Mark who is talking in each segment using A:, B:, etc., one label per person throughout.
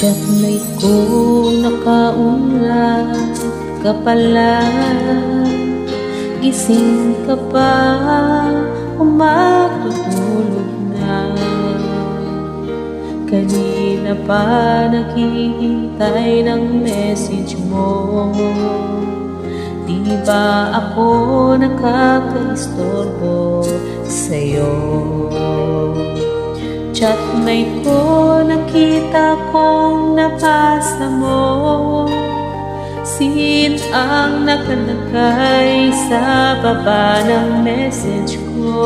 A: Chatmate ko nakaunlad ka pala, gising ka pa o matutulog na. Kanina pa naghihintay ng message mo. Di ba ako nakakaistorbo sa'yo? Chatmate ko, nakita kong nabasa mo. Sin ang nakalagay sa baba ng message ko.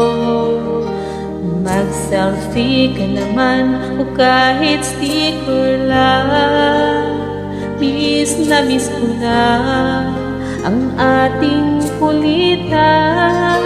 A: Mag-selfie ka naman o kahit sticker lang. Miss na miss ko na ang ating kulitan.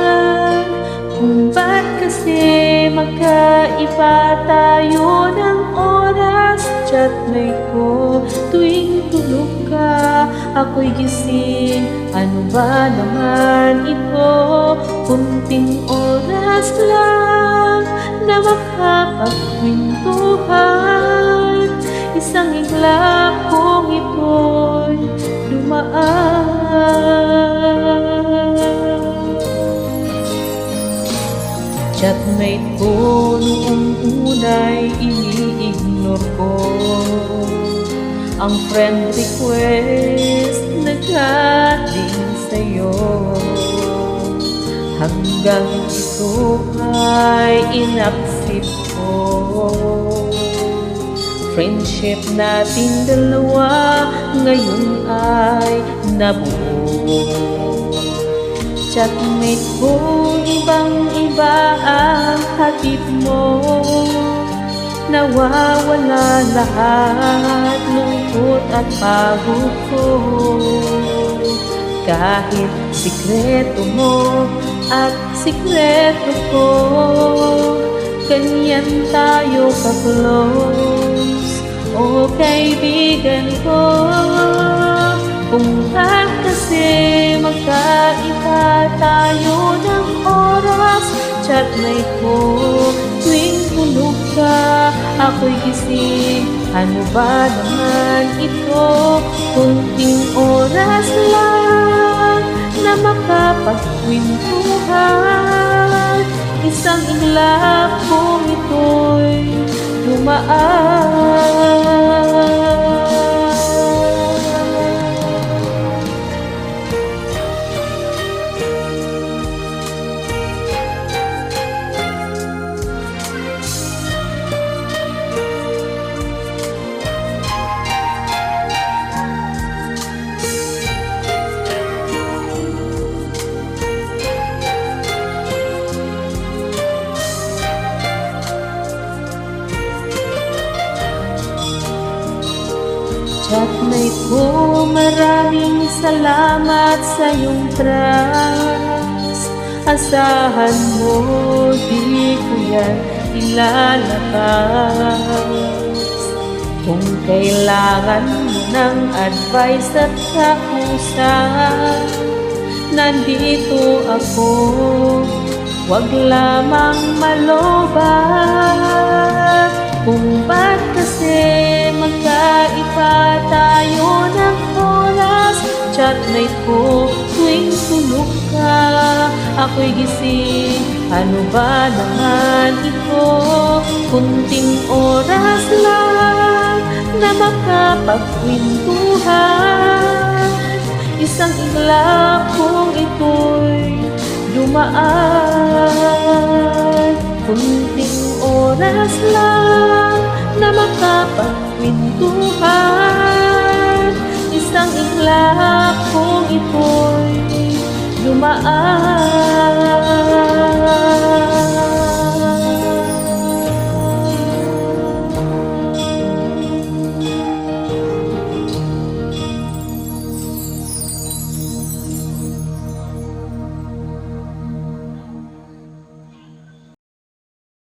A: Kung ba't kasi magkaiba tayo ng oras? Chatmate ko, tuwing tulog ka, ako'y gising. Ano ba naman ito? Kunting oras lang na makapagkwentuhan. Isang iglap kong ito'y dumaan. Chatmate ko, noong una'y ini-ignore ko ang friend request na galing sa'yo. Hanggang ito ay inaccept ko. Friendship nating dalawa ngayon ay nabuo. Chatmate ko, ibang-iba ang hatid mo. Nawawala lahat lungkot at pagod ko. Kahit sikreto mo at sikreto ko, ganyan tayo ka-close, o kaibigan ko. Kung ba't kasi magkaiba tayo ng oras? Chatmate ko, tuwing tulog ka, ako'y gising. Ano ba naman ito? Kunting oras lang na makapagkwentuhan. Isang iglap kong ito'y dumaan. Chatmate ko, maraming salamat sa iyong trust. Asahan mo, di ko yan ilalabas. Kung kailangan mo ng advice at kausap, nandito ako, wag lamang malobat. Kung ba't kasi magkaiba tayo ng oras? Chatmate ko, tuwing tulog ka, ako'y gising. Ano ba naman ito? Kunting oras lang na makapagkwentuhan. Isang iglap kong ito'y dumaan. Kunting oras lang na makapagkwentuhan. Isang iglap kong ito'y dumaan.